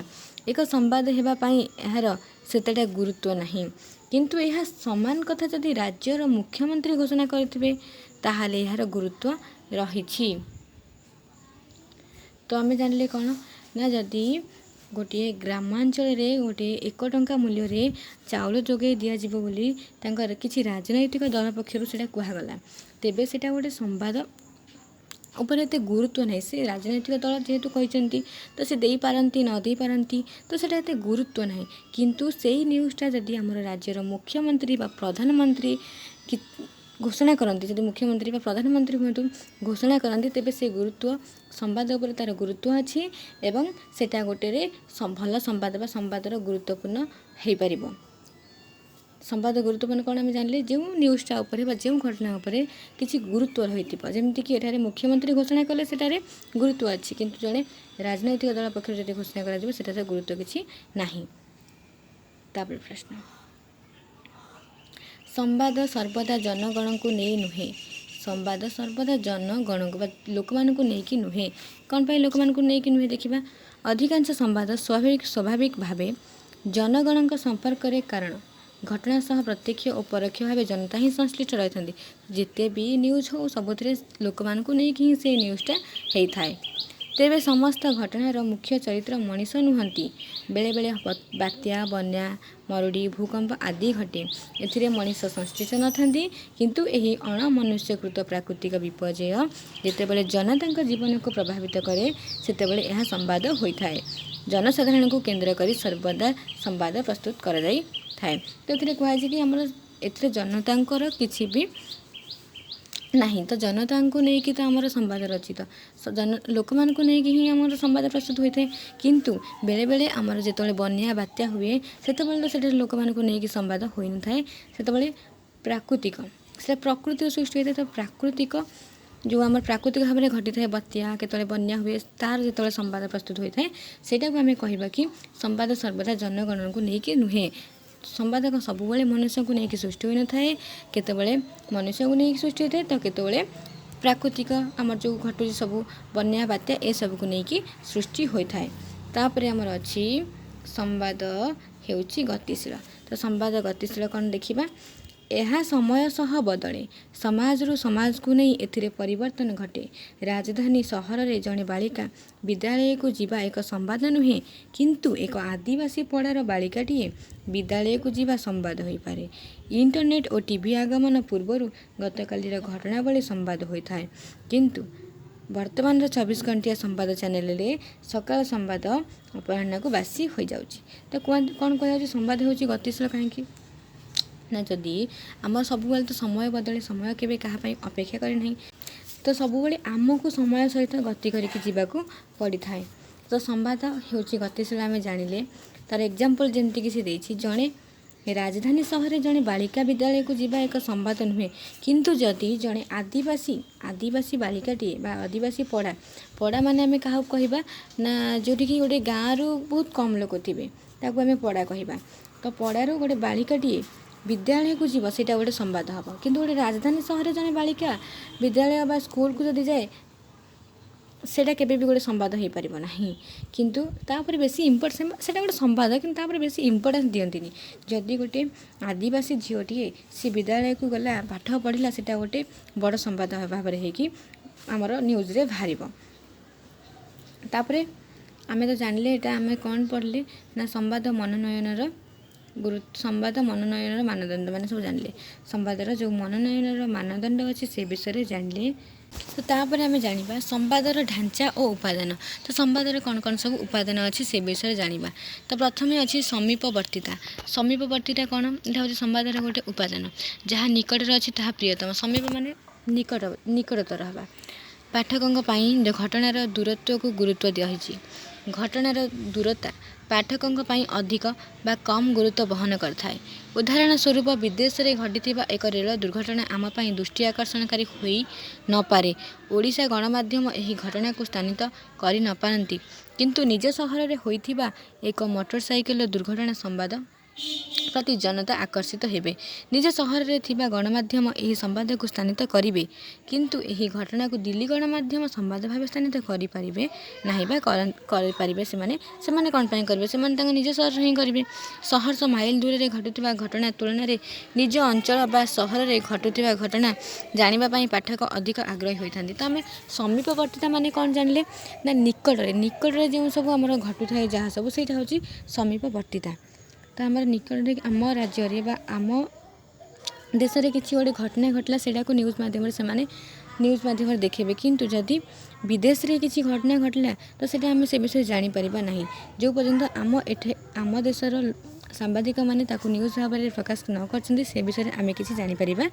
ଏକ ସମ୍ବାଦ ହେବା ପାଇଁ ଏହାର ସେତେଟା ଗୁରୁତ୍ୱ ନାହିଁ, କିନ୍ତୁ ଏହା ସମାନ କଥା ଯଦି ରାଜ୍ୟର ମୁଖ୍ୟମନ୍ତ୍ରୀ ଘୋଷଣା କରିଥିବେ ତାହେଲେ ଏହାର ଗୁରୁତ୍ୱ ରହିଛି। ତ ଆମେ ଜାଣିଲେ କ'ଣ ନା ଯଦି ଗୋଟିଏ ଗ୍ରାମାଞ୍ଚଳରେ ଗୋଟିଏ 1 ଟଙ୍କା ମୂଲ୍ୟରେ ଚାଉଳ ଯୋଗାଇ ଦିଆଯିବ ବୋଲି ତାଙ୍କର କିଛି ରାଜନୈତିକ ଦଳ ପକ୍ଷରୁ ସେଇଟା କୁହାଗଲା, ତେବେ ସେଇଟା ଗୋଟେ ସମ୍ବାଦ ଉପରେ ଏତେ ଗୁରୁତ୍ୱ ନାହିଁ। ସେ ରାଜନୈତିକ ଦଳ ଯେହେତୁ କହିଛନ୍ତି ତ ସେ ଦେଇପାରନ୍ତି ନ ଦେଇପାରନ୍ତି, ତ ସେଇଟା ଏତେ ଗୁରୁତ୍ୱ ନାହିଁ। କିନ୍ତୁ ସେଇ ନ୍ୟୁଜ୍ଟା ଯଦି ଆମର ରାଜ୍ୟର ମୁଖ୍ୟମନ୍ତ୍ରୀ ବା ପ୍ରଧାନମନ୍ତ୍ରୀ ଘୋଷଣା କରନ୍ତି, ଯଦି ମୁଖ୍ୟମନ୍ତ୍ରୀ ବା ପ୍ରଧାନମନ୍ତ୍ରୀ ହୁଅନ୍ତୁ ଘୋଷଣା କରନ୍ତି, ତେବେ ସେ ଗୁରୁତ୍ୱ ସମ୍ବାଦ ଉପରେ ତା'ର ଗୁରୁତ୍ୱ ଅଛି ଏବଂ ସେଇଟା ଗୋଟେରେ ଭଲ ସମ୍ବାଦ ବା ସମ୍ବାଦର ଗୁରୁତ୍ୱପୂର୍ଣ୍ଣ ହୋଇପାରିବ। ସମ୍ବାଦ ଗୁରୁତ୍ୱପୂର୍ଣ୍ଣ କ'ଣ ଆମେ ଜାଣିଲେ, ଯେଉଁ ନ୍ୟୁଜ୍ଟା ଉପରେ ବା ଯେଉଁ ଘଟଣା ଉପରେ କିଛି ଗୁରୁତ୍ୱ ରହିଥିବ। ଯେମିତିକି ଏଠାରେ ମୁଖ୍ୟମନ୍ତ୍ରୀ ଘୋଷଣା କଲେ ସେଠାରେ ଗୁରୁତ୍ୱ ଅଛି, କିନ୍ତୁ ଜଣେ ରାଜନୈତିକ ଦଳ ପକ୍ଷରୁ ଯଦି ଘୋଷଣା କରାଯିବ ସେଠାରେ ଗୁରୁତ୍ୱ କିଛି ନାହିଁ। ତାପରେ ପ୍ରଶ୍ନ, ସମ୍ବାଦ ସର୍ବଦା ଜନଗଣଙ୍କୁ ନେଇ ନୁହେଁ। ସମ୍ବାଦ ସର୍ବଦା ଜନଗଣଙ୍କୁ ବା ଲୋକମାନଙ୍କୁ ନେଇକି ନୁହେଁ। କ'ଣ ପାଇଁ ଲୋକମାନଙ୍କୁ ନେଇକି ନୁହେଁ ଦେଖିବା। ଅଧିକାଂଶ ସମ୍ବାଦ ସ୍ୱାଭାବିକ ଭାବେ ଜନଗଣଙ୍କ ସମ୍ପର୍କରେ, କାରଣ ଘଟଣା ସହ ପ୍ରତ୍ୟକ୍ଷ ଓ ପରୋକ୍ଷ ଭାବେ ଜନତା ହିଁ ସଂଶ୍ଳିଷ୍ଟ ରହିଥାନ୍ତି। ଯେତେ ବି ନ୍ୟୁଜ୍ ହଉ ସବୁଥିରେ ଲୋକମାନଙ୍କୁ ନେଇକି ହିଁ ସେ ନ୍ୟୁଜ୍ଟା ହେଇଥାଏ। ତେବେ ସମସ୍ତ ଘଟଣାର ମୁଖ୍ୟ ଚରିତ୍ର ମଣିଷ ନୁହନ୍ତି। ବେଳେବେଳେ ବାତ୍ୟା, ବନ୍ୟା, ମରୁଡ଼ି, ଭୂକମ୍ପ ଆଦି ଘଟେ। ଏଥିରେ ମଣିଷ ସଂଶ୍ଳିଷ୍ଟ ନଥାନ୍ତି, କିନ୍ତୁ ଏହି ଅଣମନୁଷ୍ୟକୃତ ପ୍ରାକୃତିକ ବିପର୍ଯ୍ୟୟ ଯେତେବେଳେ ଜନତାଙ୍କ ଜୀବନକୁ ପ୍ରଭାବିତ କରେ ସେତେବେଳେ ଏହା ସମ୍ବାଦ ହୋଇଥାଏ। ଜନସାଧାରଣଙ୍କୁ କେନ୍ଦ୍ର କରି ସର୍ବଦା ସମ୍ବାଦ ପ୍ରସ୍ତୁତ କରାଯାଇଥାଏ। ତ ଏଥିରେ କୁହାଯାଇଛି କି ଆମର ଏଥିରେ ଜନତାଙ୍କର କିଛି ବି ନାହିଁ, ତ ଜନତାଙ୍କୁ ନେଇକି ତ ଆମର ସମ୍ବାଦ ରଚିତ, ଲୋକମାନଙ୍କୁ ନେଇକି ହିଁ ଆମର ସମ୍ବାଦ ପ୍ରସ୍ତୁତ ହୋଇଥାଏ। କିନ୍ତୁ ବେଳେବେଳେ ଆମର ଯେତେବେଳେ ବନ୍ୟା ବାତ୍ୟା ହୁଏ ସେତେବେଳେ ତ ସେଠାରେ ଲୋକମାନଙ୍କୁ ନେଇକି ସମ୍ବାଦ ହୋଇନଥାଏ, ସେତେବେଳେ ପ୍ରାକୃତିକ ସେଟା ପ୍ରକୃତିର ସୃଷ୍ଟି ହୋଇଥାଏ। ତ ପ୍ରାକୃତିକ ଯେଉଁ ଆମର ପ୍ରାକୃତିକ ଭାବରେ ଘଟିଥାଏ ବାତ୍ୟା, କେତେବେଳେ ବନ୍ୟା ହୁଏ, ତାର ଯେତେବେଳେ ସମ୍ବାଦ ପ୍ରସ୍ତୁତ ହୋଇଥାଏ ସେଇଟାକୁ ଆମେ କହିବା କି ସମ୍ବାଦ ସର୍ବଦା ଜନଗଣଙ୍କୁ ନେଇକି ନୁହେଁ। ସମ୍ବାଦ ସବୁବେଳେ ମନୁଷ୍ୟଙ୍କୁ ନେଇକି ସୃଷ୍ଟି ହୋଇନଥାଏ, କେତେବେଳେ ମନୁଷ୍ୟଙ୍କୁ ନେଇକି ସୃଷ୍ଟି ହୋଇଥାଏ ତ କେତେବେଳେ ପ୍ରାକୃତିକ ଆମର ଯେଉଁ ଘଟୁଛି ସବୁ ବନ୍ୟା ବାତ୍ୟା ଏସବୁକୁ ନେଇକି ସୃଷ୍ଟି ହୋଇଥାଏ। ତାପରେ ଆମର ଅଛି ସମ୍ବାଦ ହେଉଛି ଗତିଶୀଳ। ତ ସମ୍ବାଦ ଗତିଶୀଳ କ'ଣ ଦେଖିବା। ଏହା ସମୟ ସହ ବଦଳେ, ସମାଜରୁ ସମାଜକୁ ନେଇ ଏଥିରେ ପରିବର୍ତ୍ତନ ଘଟେ। ରାଜଧାନୀ ସହରରେ ଜଣେ ବାଳିକା ବିଦ୍ୟାଳୟକୁ ଯିବା ଏକ ସମ୍ବାଦ ନୁହେଁ, କିନ୍ତୁ ଏକ ଆଦିବାସୀ ପଡ଼ାର ବାଳିକାଟିଏ ବିଦ୍ୟାଳୟକୁ ଯିବା ସମ୍ବାଦ ହୋଇପାରେ। ଇଣ୍ଟରନେଟ୍ ଓ ଟିଭି ଆଗମନ ପୂର୍ବରୁ ଗତକାଲିର ଘଟଣାବଳୀ ସମ୍ବାଦ ହୋଇଥାଏ, କିନ୍ତୁ ବର୍ତ୍ତମାନର 24 ଘଣ୍ଟିଆ ସମ୍ବାଦ ଚ୍ୟାନେଲରେ ସକାଳ ସମ୍ବାଦ ଅପରାହ୍ନକୁ ବାସି ହୋଇଯାଉଛି। ତ କ'ଣ କୁହାଯାଉଛି ସମ୍ବାଦ ହେଉଛି ଗତିଶୀଳ କାହିଁକି ନା ଯଦି ଆମର ସବୁବେଳେ ତ ସମୟ ବଦଳେ, ସମୟ କେବେ କାହା ପାଇଁ ଅପେକ୍ଷା କରେ ନାହିଁ, ତ ସବୁବେଳେ ଆମକୁ ସମୟ ସହିତ ଗତି କରିକି ଯିବାକୁ ପଡ଼ିଥାଏ। ତ ସମ୍ବାଦ ହେଉଛି ଗତିଶୀଳ ଆମେ ଜାଣିଲେ। ତାର ଏକ୍ଜାମ୍ପଲ୍ ଯେମିତିକି ସେ ଦେଇଛି, ଜଣେ ରାଜଧାନୀ ସହରରେ ଜଣେ ବାଳିକା ବିଦ୍ୟାଳୟକୁ ଯିବା ଏକ ସମ୍ବାଦ ନୁହେଁ, କିନ୍ତୁ ଯଦି ଜଣେ ଆଦିବାସୀ ବାଳିକାଟିଏ ବା ଆଦିବାସୀ ପଡ଼ା ମାନେ ଆମେ କାହାକୁ କହିବା ନା ଯେଉଁଠିକି ଗୋଟେ ଗାଁରୁ ବହୁତ କମ୍ ଲୋକ ଥିବେ ତାକୁ ଆମେ ପଡ଼ା କହିବା। ତ ପଡ଼ାରୁ ଗୋଟେ ବାଳିକାଟିଏ ବିଦ୍ୟାଳୟକୁ ଯିବ ସେଇଟା ଗୋଟେ ସମ୍ବାଦ ହେବ। କିନ୍ତୁ ଗୋଟେ ରାଜଧାନୀ ସହରରେ ଜଣେ ବାଳିକା ବିଦ୍ୟାଳୟ ବା ସ୍କୁଲକୁ ଯଦି ଯାଏ ସେଇଟା କେବେ ବି ଗୋଟେ ସମ୍ବାଦ ହୋଇପାରିବ ନାହିଁ। କିନ୍ତୁ ତାପରେ ବେଶୀ ସେଇଟା ଗୋଟେ ସମ୍ବାଦ, କିନ୍ତୁ ତାପରେ ବେଶୀ ଇମ୍ପୋର୍ଟାନ୍ସ ଦିଅନ୍ତିନି। ଯଦି ଗୋଟେ ଆଦିବାସୀ ଝିଅଟିଏ ସେ ବିଦ୍ୟାଳୟକୁ ଗଲା, ପାଠ ପଢ଼ିଲା, ସେଇଟା ଗୋଟେ ବଡ଼ ସମ୍ବାଦ ଭାବରେ ହେଇକି ଆମର ନ୍ୟୁଜ୍ରେ ବାହାରିବ। ତାପରେ ଆମେ ତ ଜାଣିଲେ ଏଇଟା ଆମେ କ'ଣ ପଢ଼ିଲେ ନା ସମ୍ବାଦ ମନୋନୟନର ମାନଦଣ୍ଡ ମାନେ ସବୁ ଜାଣିଲେ। ସମ୍ବାଦର ଯେଉଁ ମନୋନୟନର ମାନଦଣ୍ଡ ଅଛି ସେ ବିଷୟରେ ଜାଣିଲେ। ତ ତାପରେ ଆମେ ଜାଣିବା ସମ୍ବାଦର ଢାଞ୍ଚା ଓ ଉପାଦାନ। ତ ସମ୍ବାଦର କ'ଣ କ'ଣ ସବୁ ଉପାଦାନ ଅଛି ସେ ବିଷୟରେ ଜାଣିବା। ତ ପ୍ରଥମେ ଅଛି ସମୀପବର୍ତ୍ତିତା। ସମୀପବର୍ତ୍ତିତା କ'ଣ? ଏଇଟା ହେଉଛି ସମ୍ବାଦର ଗୋଟେ ଉପାଦାନ। ଯାହା ନିକଟରେ ଅଛି ତାହା ପ୍ରିୟତମ। ସମୀପ ମାନେ ନିକଟତର ହେବା। ପାଠକଙ୍କ ପାଇଁ ଘଟଣାର ଦୂରତ୍ୱକୁ ଗୁରୁତ୍ୱ ଦିଆହେଇଛି। ଘଟଣାର ଦୂରତା ପାଠକଙ୍କ ପାଇଁ ଅଧିକ ବା କମ୍ ଗୁରୁତ୍ୱ ବହନ କରିଥାଏ। ଉଦାହରଣ ସ୍ୱରୂପ ବିଦେଶରେ ଘଟିଥିବା ଏକ ରେଳ ଦୁର୍ଘଟଣା ଆମ ପାଇଁ ଦୃଷ୍ଟି ଆକର୍ଷଣକାରୀ ହୋଇ ନପାରେ। ଓଡ଼ିଶା ଗଣମାଧ୍ୟମ ଏହି ଘଟଣାକୁ ସ୍ଥାନିତ କରି ନପାରନ୍ତି, କିନ୍ତୁ ନିଜ ସହରରେ ହୋଇଥିବା ଏକ ମୋଟରସାଇକେଲ ଦୁର୍ଘଟଣା ସମ୍ବାଦ ପ୍ରତି ଜନତା ଆକର୍ଷିତ ହେବେ। ନିଜ ସହରରେ ଥିବା ଗଣମାଧ୍ୟମ ଏହି ସମ୍ବାଦକୁ ସ୍ଥାନିତ କରିବେ, କିନ୍ତୁ ଏହି ଘଟଣାକୁ ଦିଲ୍ଲୀ ଗଣମାଧ୍ୟମ ସମ୍ବାଦ ଭାବେ ସ୍ଥାନିତ କରିପାରିବେ ନାହିଁ ବା କରିପାରିବେ। ସେମାନେ କ'ଣ ପାଇଁ କରିବେ? ସେମାନେ ତାଙ୍କ ନିଜ ସହରରେ ହିଁ କରିବେ। ଶହଶହ ମାଇଲ ଦୂରରେ ଘଟୁଥିବା ଘଟଣା ତୁଳନାରେ ନିଜ ଅଞ୍ଚଳ ବା ସହରରେ ଘଟୁଥିବା ଘଟଣା ଜାଣିବା ପାଇଁ ପାଠକ ଅଧିକ ଆଗ୍ରହୀ ହୋଇଥାନ୍ତି। ତ ଆମେ ସମୀପବର୍ତ୍ତିତା ମାନେ କ'ଣ ଜାଣିଲେ ନା ନିକଟରେ ଯେଉଁ ସବୁ ଆମର ଘଟୁଥାଏ ଯାହା ସବୁ, ସେଇଟା ହେଉଛି ସମୀପବର୍ତ୍ତିତା। ତ ଆମର ନିକଟରେ ଆମ ରାଜ୍ୟରେ ବା ଆମ ଦେଶରେ କିଛି ଗୋଟେ ଘଟଣା ଘଟିଲା, ସେଇଟାକୁ ନ୍ୟୁଜ୍ ମାଧ୍ୟମରେ ଦେଖେଇବେ। କିନ୍ତୁ ଯଦି ବିଦେଶରେ କିଛି ଘଟଣା ଘଟିଲା ତ ସେଇଟା ଆମେ ସେ ବିଷୟରେ ଜାଣିପାରିବା ନାହିଁ। ଯେଉଁ ପର୍ଯ୍ୟନ୍ତ ଆମ ଦେଶର ସାମ୍ବାଦିକମାନେ ତାକୁ ନ୍ୟୁଜ୍ ଭାବରେ ପ୍ରକାଶ ନ କରିଛନ୍ତି ସେ ବିଷୟରେ ଆମେ କିଛି ଜାଣିପାରିବା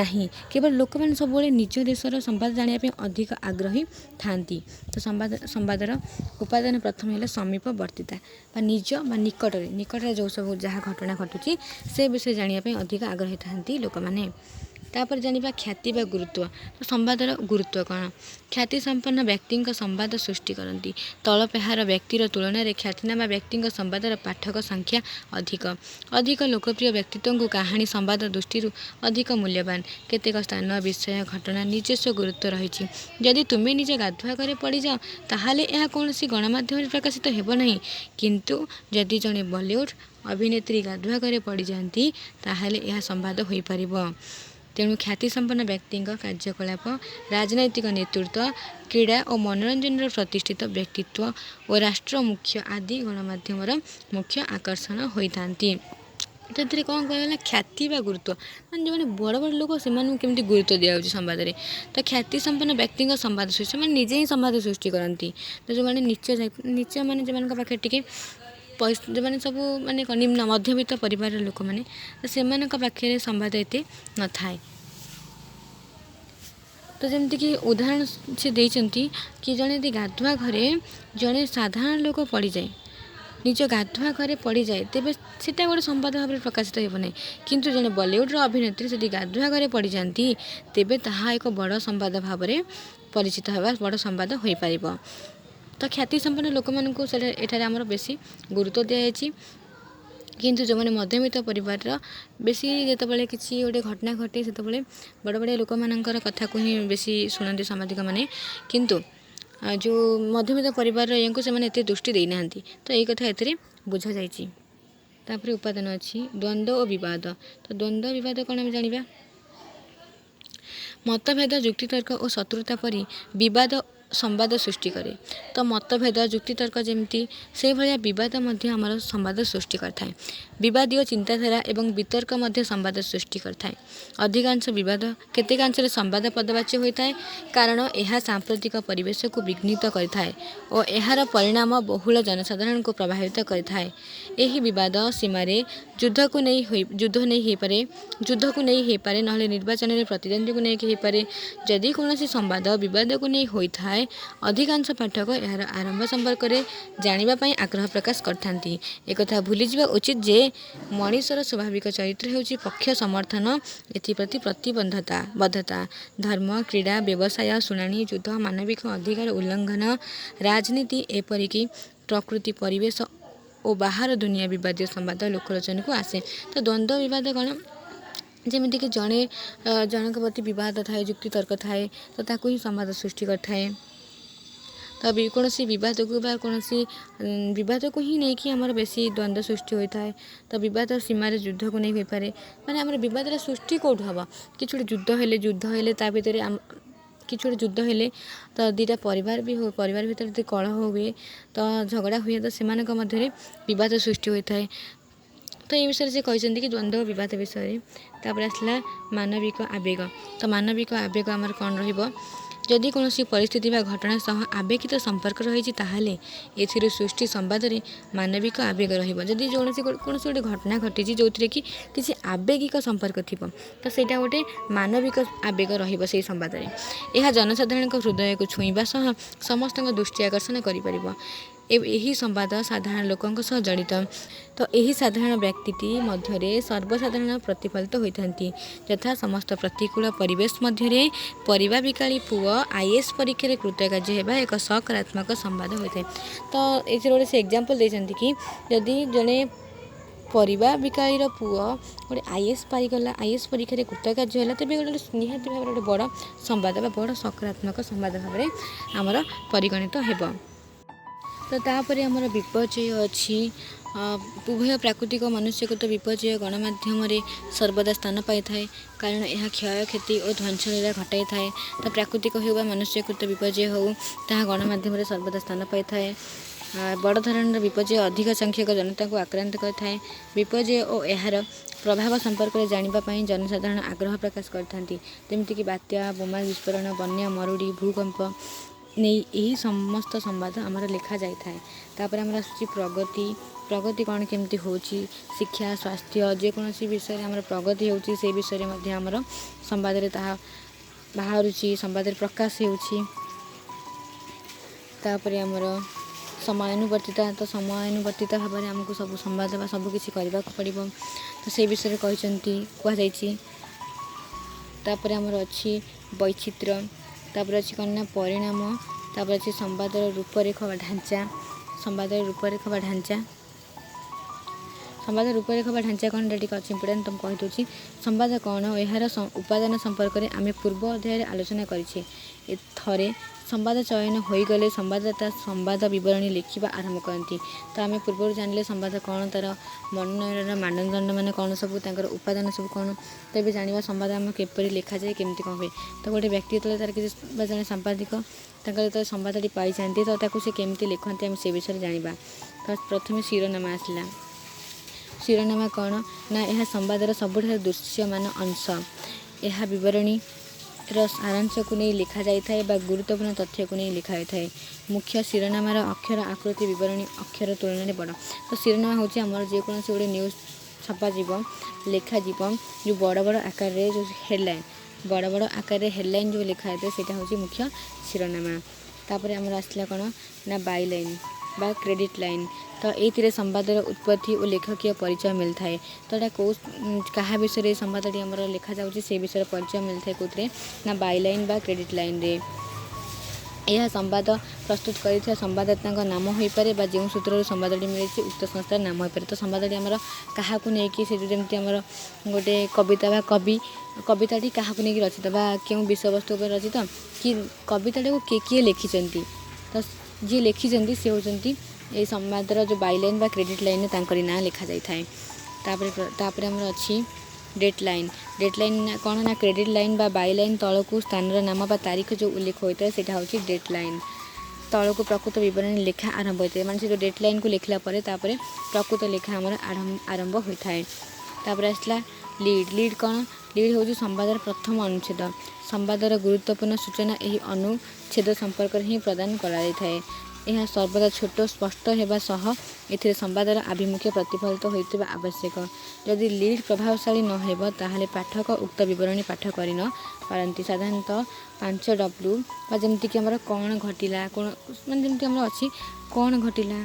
ନାହିଁ। କେବଳ ଲୋକମାନେ ସବୁବେଳେ ନିଜ ଦେଶର ସମ୍ବାଦ ଜାଣିବା ପାଇଁ ଅଧିକ ଆଗ୍ରହୀ ଥାନ୍ତି। ତ ସମ୍ବାଦର ଉପାଦାନ ପ୍ରଥମେ ହେଲା ସମୀପବର୍ତ୍ତିତା ବା ନିକଟରେ ଯେଉଁ ସବୁ ଯାହା ଘଟଣା ଘଟୁଛି ସେ ବିଷୟରେ ଜାଣିବା ପାଇଁ ଅଧିକ ଆଗ୍ରହୀ ଥାନ୍ତି ଲୋକମାନେ। ତାପରେ ଜାଣିବା ଖ୍ୟାତି ବା ଗୁରୁତ୍ୱ। ତ ସମ୍ବାଦର ଗୁରୁତ୍ୱ କ'ଣ? ଖ୍ୟାତି ସମ୍ପନ୍ନ ବ୍ୟକ୍ତିଙ୍କ ସମ୍ବାଦ ସୃଷ୍ଟି କରନ୍ତି। ତଳପେହାର ବ୍ୟକ୍ତିର ତୁଳନାରେ ଖ୍ୟାତିନାମା ବ୍ୟକ୍ତିଙ୍କ ସମ୍ବାଦର ପାଠକ ସଂଖ୍ୟା ଅଧିକ ଲୋକପ୍ରିୟ ବ୍ୟକ୍ତିତ୍ୱଙ୍କୁ କାହାଣୀ ସମ୍ବାଦ ଦୃଷ୍ଟିରୁ ଅଧିକ ମୂଲ୍ୟବାନ। କେତେକ ସ୍ଥାନ, ବିଷୟ, ଘଟଣା ନିଜସ୍ୱ ଗୁରୁତ୍ୱ ରହିଛି। ଯଦି ତୁମେ ନିଜେ ଗାଧୁଆ ଘରେ ପଡ଼ିଯାଅ ତାହେଲେ ଏହା କୌଣସି ଗଣମାଧ୍ୟମରେ ପ୍ରକାଶିତ ହେବ ନାହିଁ, କିନ୍ତୁ ଯଦି ଜଣେ ବଲିଉଡ୍ ଅଭିନେତ୍ରୀ ଗାଧୁଆ ଘରେ ପଡ଼ିଯାଆନ୍ତି ତାହେଲେ ଏହା ସମ୍ବାଦ ହୋଇପାରିବ। ତେଣୁ ଖ୍ୟାତିସମ୍ପନ୍ନ ବ୍ୟକ୍ତିଙ୍କ କାର୍ଯ୍ୟକଳାପ, ରାଜନୈତିକ ନେତୃତ୍ୱ, କ୍ରୀଡ଼ା ଓ ମନୋରଞ୍ଜନର ପ୍ରତିଷ୍ଠିତ ବ୍ୟକ୍ତିତ୍ୱ ଓ ରାଷ୍ଟ୍ର ମୁଖ୍ୟ ଆଦି ଗଣମାଧ୍ୟମର ମୁଖ୍ୟ ଆକର୍ଷଣ ହୋଇଥାନ୍ତି। ସେଥିରେ କ'ଣ କୁହାଗଲା? ଖ୍ୟାତି ବା ଗୁରୁତ୍ୱ, ମାନେ ଯେଉଁମାନେ ବଡ଼ ବଡ଼ ଲୋକ ସେମାନଙ୍କୁ କେମିତି ଗୁରୁତ୍ୱ ଦିଆଯାଉଛି ସମ୍ବାଦରେ। ତ ଖ୍ୟାତିସମ୍ପନ୍ନ ବ୍ୟକ୍ତିଙ୍କ ସମ୍ବାଦ ସୃଷ୍ଟି, ସେମାନେ ନିଜେ ହିଁ ସମ୍ବାଦ ସୃଷ୍ଟି କରନ୍ତି। ତ ଯେଉଁମାନେ ନିଚ ମାନେ ଯେଉଁମାନଙ୍କ ପାଖରେ ଟିକେ ଯେଉଁମାନେ ସବୁ ମାନେ ନିମ୍ନ ମଧ୍ୟବିତ୍ତ ପରିବାରର ଲୋକମାନେ, ତ ସେମାନଙ୍କ ପାଖରେ ସମ୍ବାଦ ଏତେ ନଥାଏ। ତ ଯେମିତିକି ଉଦାହରଣ ସେ ଦେଇଛନ୍ତି କି ଜଣେ ଯଦି ଗାଧୁଆ ଘରେ ଜଣେ ସାଧାରଣ ଲୋକ ପଡ଼ିଯାଏ, ନିଜ ଗାଧୁଆ ଘରେ ପଡ଼ିଯାଏ, ତେବେ ସେଇଟା ଗୋଟେ ସମ୍ବାଦ ଭାବରେ ପ୍ରକାଶିତ ହେବ ନାହିଁ। କିନ୍ତୁ ଜଣେ ବଲିଉଡ଼ର ଅଭିନେତ୍ରୀ ଯଦି ଗାଧୁଆ ଘରେ ପଡ଼ିଯାଆନ୍ତି ତେବେ ତାହା ଏକ ବଡ଼ ସମ୍ବାଦ ଭାବରେ ପରିଚିତ ହେବା ବଡ଼ ସମ୍ବାଦ ହୋଇପାରିବ। ତ ଖ୍ୟାତିସମ୍ପନ୍ନ ଲୋକମାନଙ୍କୁ ଏଠାରେ ଆମର ବେଶୀ ଗୁରୁତ୍ୱ ଦିଆଯାଇଛି। କିନ୍ତୁ ଯେଉଁମାନେ ମଧ୍ୟବିତ୍ତ ପରିବାରର ବେଶୀ ଯେତେବେଳେ କିଛି ଗୋଟେ ଘଟଣା ଘଟେ ସେତେବେଳେ ବଡ଼ ବଡ଼ ଲୋକମାନଙ୍କର କଥାକୁ ହିଁ ବେଶୀ ଶୁଣନ୍ତି ସାମ୍ବାଦିକମାନେ। କିନ୍ତୁ ଯେଉଁ ମଧ୍ୟବିତ୍ତ ପରିବାରର ଇଏଙ୍କୁ ସେମାନେ ଏତେ ଦୃଷ୍ଟି ଦେଇନାହାନ୍ତି। ତ ଏଇ କଥା ଏଥିରେ ବୁଝାଯାଇଛି। ତାପରେ ଉପାଦାନ ଅଛି ଦ୍ୱନ୍ଦ୍ୱ ଓ ବିବାଦ। ତ ଦ୍ୱନ୍ଦ୍ୱ ବିବାଦ କ'ଣ ଆମେ ଜାଣିବା? ମତଭେଦ, ଯୁକ୍ତିତର୍କ ଓ ଶତ୍ରୁତା ପରି ବିବାଦ ସମ୍ବାଦ ସୃଷ୍ଟି କରେ। ତ ମତଭେଦ, ଯୁକ୍ତିତର୍କ ଯେମିତି ସେହିଭଳିଆ ବିବାଦ ମଧ୍ୟ ଆମର ସମ୍ବାଦ ସୃଷ୍ଟି କରିଥାଏ। ବିବାଦୀୟ ଚିନ୍ତାଧାରା ଏବଂ ବିତର୍କ ମଧ୍ୟ ସମ୍ବାଦ ସୃଷ୍ଟି କରିଥାଏ। ଅଧିକାଂଶ ବିବାଦ କେତେକାଂଶରେ ସମ୍ବାଦ ପଦବାଚ୍ୟ ହୋଇଥାଏ, କାରଣ ଏହା ସାମ୍ପ୍ରତିକ ପରିବେଶକୁ ବିଘ୍ନିତ କରିଥାଏ ଓ ଏହାର ପରିଣାମ ବହୁଳ ଜନସାଧାରଣଙ୍କୁ ପ୍ରଭାବିତ କରିଥାଏ। ଏହି ବିବାଦ ସୀମାରେ ଯୁଦ୍ଧକୁ ନେଇ ହୋଇପାରେ, ନହେଲେ ନିର୍ବାଚନରେ ପ୍ରତିଦ୍ୱନ୍ଦ୍ୱୀକୁ ନେଇକି ହୋଇପାରେ। ଯଦି କୌଣସି ସମ୍ବାଦ ବିବାଦକୁ ନେଇ ହୋଇଥାଏ, ଅଧିକାଂଶ ପାଠକ ଏହାର ଆରମ୍ଭ ସମ୍ପର୍କରେ ଜାଣିବା ପାଇଁ ଆଗ୍ରହ ପ୍ରକାଶ କରିଥାନ୍ତି। ଏକଥା ଭୁଲିଯିବା ଉଚିତ ଯେ ମଣିଷର ସ୍ୱାଭାବିକ ଚରିତ୍ର ହେଉଛି ପକ୍ଷ ସମର୍ଥନ, ଏଥିପ୍ରତି ପ୍ରତିବଦ୍ଧତା। ଧର୍ମ, କ୍ରୀଡ଼ା, ବ୍ୟବସାୟ, ଶୁଣାଣି, ଯୁଦ୍ଧ, ମାନବିକ ଅଧିକାର ଉଲ୍ଲଙ୍ଘନ, ରାଜନୀତି, ଏପରିକି ପ୍ରକୃତି, ପରିବେଶ ଓ ବାହାର ଦୁନିଆ ବିବାଦୀୟ ସମ୍ବାଦ ଲୋକଲୋଚନକୁ ଆସେ। ତ ଦ୍ୱନ୍ଦ୍ୱ ବିବାଦ କ'ଣ? ଯେମିତିକି ଜଣଙ୍କ ପ୍ରତି ବିବାଦ ଥାଏ, ଯୁକ୍ତିତର୍କ ଥାଏ, ତ ତାକୁ ହିଁ ସମ୍ବାଦ ସୃଷ୍ଟି କରିଥାଏ। तो कौन बद को कौन बद को ही नहीं कि आमर बेसी द्वंद्व सृष्टि होता है। तो बद सीमार युद्ध को नहीं हो पारे माने आम बद सृष्टि कौट हम कि युद्ध हेले ता भीतर कि युद्ध हेले तो दुईटा परिवार भी हो परिवार भीतर यदि कलह हुए तो झगड़ा हुए तो सेमानक मध्य बद सृष्टि होता है। तो ये विषय से कहते कि द्वंद्व बद विषय तापर आसला मानविक आवेग। तो मानविक आवेग आमर कौन रहिबो जदि कौन परिस्थिति व घटना सह आवेगित संपर्क रही ताहले एथिर सृष्टि संवाद में मानविक आवेग रदि कौन गोटे घटना घटी जो कि किसी आवेगिक संपर्क थी तो सेटा गोटे मानविक आवेग रही संवाद में यह जनसाधारण हृदय को छुईवा सह समस्त दृष्टि आकर्षण कर यही संवाद साधारण लोकों सह जड़ित। तो यही साधारण व्यक्ति मध्य सर्वसाधारण प्रतिफलित होती यथा समस्त प्रतिकूल परिवेश मध्य परिवा बिकाली पुओ आईएएस परीक्षा कृतकार्य होगा एक सकारात्मक संवाद होता है। तो ये गोटे से एग्जांपल देते कि जदि जड़े परिवा बिकाली पुओ गोटे आईएएस पारिगला आईएएस परीक्षा कृतकार्य है तेज गोटे निहाती भाव गोटे बड़ संवाद बड़ सकारात्मक संवाद भाव में आमर परिगणित हो। तो तापर आमर विपर्यय अच्छी उभय प्राकृतिक मनुष्यगत विपर्यय गणमाध्यम सर्वदा स्थान पाई था कारण यह क्षय क्षति और ध्वंसलीला घटाई थाए। तो प्राकृतिक हो मनुष्यकृत विपर्यय हो गणमाध्यम सर्वदा स्थान पाई था। बड़ धरण विपर्यय अधिक संख्यक जनता को आक्रांत करए विपर्यय और यार प्रभाव संपर्क में जानापी जनसाधारण आग्रह प्रकाश करते बात्या बोमा विस्फोरण बन्या मरुड़ी भूकंप नहीं यही समस्त संवाद आमर लिखा जाए। तापर आमर आसुची प्रगति कौन केमती हो शिक्षा स्वास्थ्य जेकोसी विषय आमर प्रगति होची से विषय में आमर संवाद बाहर संवाद प्रकाश होची। तापर आमर समयानुवर्तिता तो समयानुवर्तिता भाव में आमको सब संवाद सब किसी करने को पड़ो तो से विषय कहुई। तापर आमर अच्छी वैचित्र तापर अच्छी कौन परिणाम तापर अच्छी संवाद रूपरेख ढांचा संवाद रूपरेख ढांचा संवाद रूपरेख ढांचा कौन टी अच्छी इम्पोर्टेंट तुम कहीदे संवाद कौन यार उपादान संपर्क में आम पूर्व अध्याय आलोचना करे थे संवाद चयन हो गले संवाददाता संवाद बरणी लिखा आरंभ करती। तो आम पूर्व जानले संवाद कौन तार मनोनयन मानदंड मान कौन सब उपादान सब कौन तो ये जाना संवाद आम केपरी लिखा जाए केमती कौन हुए। तो गोटे व्यक्ति जो तार किसी जन सांबादिक जो संवादी पाई जाती तो से केमती लिखते आम से विषय जाना। तो प्रथम शिरोनामा आसला शिरोनामा कौन ना यह संवादर सबुठ दृश्यमान अंश यह बरणी सारांश को नहीं लिखा जाए गुरुत्वपूर्ण तथ्य को नहीं लिखा जाए। मुख्य शिरोनामार अक्षर आकृति बरणी अक्षर तुलन बड़। तो शिरोनामा हूँ आमर जेकोसी गोटे न्यूज छपाजीव लिखा जो बड़ बड़ आकार जो हेडलाइन बड़ बड़ आकार हेडलाइन जो लिखा जाए से हूँ मुख्य शिरोनामा। तापर आमर आसला कौन ना बाईलाइन बा क्रेडिट लाइन। तो ये संवादर उत्पत्ति और लेखकीय परिचय मिलता है। तो यहाँ कौ क्या विषय संवादी आम लिखा जाऊँगी से विषय परिचय मिलता है कौन ना बाईलाइन बा क्रेडिट लाइन रे। यह संवाद प्रस्तुत कर संवाददाता नाम हो पारे जो सूत्र संवादी मिली उक्त संस्थार नाम हो पारे। तो संवादी आमर क्या नहीं से जमी आमर गोटे कविता बा कविताटी क्या नहीं रचित बा क्यों विषय वस्तु पर रचित कि कविताटी को किए लिखिं तो जी लिखिं सी होती ये संवादर जो बाईलाइन बा क्रेडिट लाइन तांकरी ना लिखा जाए थाए। तापर आमर अच्छी डेट लाइन कौन ना क्रेडिट लाइन बा बाईलाइन तलकू स्थानर नाम बा तारीख जो उल्लेख होता है सेटा होची डेट लाइन तलकू प्रकृत विवरण लेखा आरंभ होता है माने जो डेट लाइन को लिखला परे तापरे प्रकृत लेखा आमर आरंभ होता है। तापर आसला लीड कौन लीड हूँ संवादर प्रथम अनुच्छेद संवादर गुरुत्वपूर्ण सूचना यही अनुच्छेद संपर्क ही प्रदान कराए। यह सर्वदा छोट स्पष्ट होगा सह ए संवादर आभिमुख्य प्रतिफलित होता आवश्यक। जदि लीड प्रभावशाली न हो ताहले पाठक उक्त विवरणी पाठ कर न पारती। साधारणतः 5W जमीक आमर कौन घटला कौन मानते जमी आमर अच्छी कौन घटला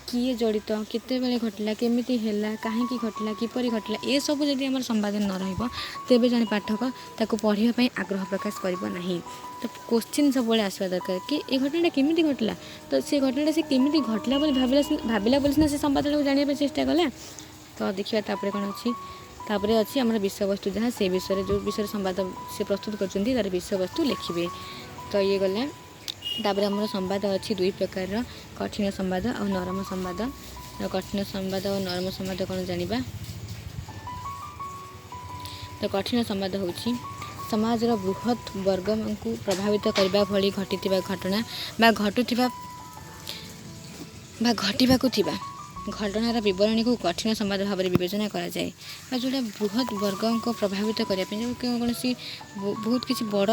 किए जड़ित केते बेले घटला केमिति हैला कहीं घटला किपरि घटला ये सब जदि आमर संवाद न रहिबो तेबे जने पाठक ताको पढ़िया पई आग्रह प्रकाश करिबो नाही। तो क्वेश्चन सब बड़े आसवा दरकार कि ये घटना केमिति घटला तो से घटना से केमिति घटला बोली भाविला बोली ना से संवाद को जानिया पे चेष्टा कला। तो देखिए तापर कौन अच्छी तापर अच्छी आमर विषय वस्तु जहाँ से विषय जो विषय संवाद से प्रस्तुत कर विषय वस्तु लिखिए। तो ये गला तापर आमर संवाद अच्छी दुई प्रकार कठिन संवाद और नरम संवाद। तो कठिन संवाद और नरम संवाद कौन जानिबा। तो कठिन संवाद होची समाजर बृहत वर्ग को प्रभावित करने भली घटी घटना बा घटुवा घटवाक घटनार बरणी को कठिन संवाद भाव में विवेचना करा जाए जोटा बृहत वर्ग को प्रभावित करने कौन सी बहुत किसी बड़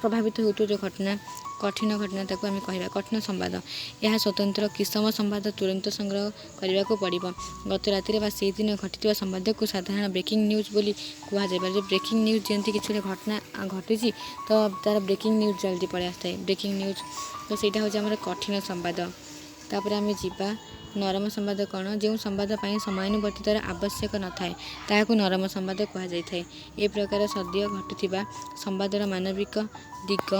प्रभावित हो जो घटना कठिन घटना ताको आम कह कठिन संवाद। यह स्वतंत्र किसम संवाद तुरंत संग्रह करने को पड़ो। गत राति से दिन घटी संवाद को साधारण ब्रेकिंग न्यूज बोली कहुए। जो ब्रेकिंग न्यूज जमी किसी घटना घटी तो तार ब्रेकिंग न्यूज जल्दी पड़े आए ब्रेकिंग न्यूज। तो सहीटा हूँ आम कठिन संवाद। तापर आम जीवा नरम संवाद कौन जो संवाद समयानुवर्तितार आवश्यक न थाए ताकू नरम संवाद कहुए। ए प्रकार सद्य घटुवा संवादर मानविक दिग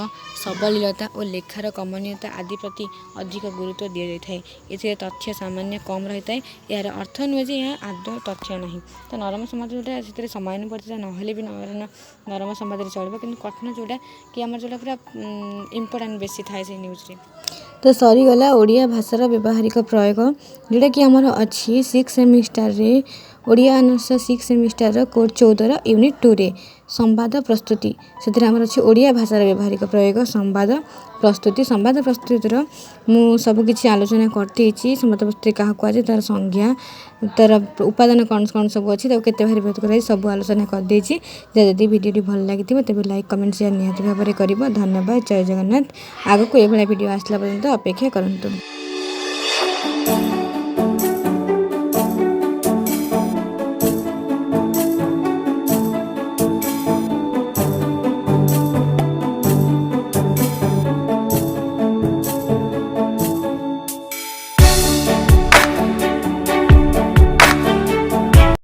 सबलीलता और लेखार कमनीयता आदि प्रति अधिक गुरुत्व दि जाए। ये तथ्य सामान्य कम रही है। यार अर्थ नुहे यह आदौ तथ्य ना। तो नरम संवाद जोटा से समयानुवर्तिता नहेले भी नरम संवाद चलो कि कठिन जोटा कि आम जोटा पूरा इम्पोर्टाट बेसी थाए से न्यूज़ रे। तो सरीगला ओडिया भाषार व्यवहारिक प्रयोग जोटा कि आमर अच्छी 6 सेमिस्टर रे Odia honours 6 semester code 14 unit 2 रे संवाद प्रस्तुति से आमर अच्छी ओडिया भाषार व्यवहारिक प्रयोग संवाद प्रस्तुतिर मु सबकि आलोचना करती। संवाद प्रस्तुति क्या कहुए तार संज्ञा तार उपादान कौन कौन सब अच्छी केते भारी व्यवहार कर सब आलोचना करदे। जदि वीडियो भल लगी तेज लाइक कमेंट शेयर निहाती भाव में कर। धन्यवाद। जय जगन्नाथ। आगक ये भिडियो आसला पर्यंत अपेक्षा करंतु।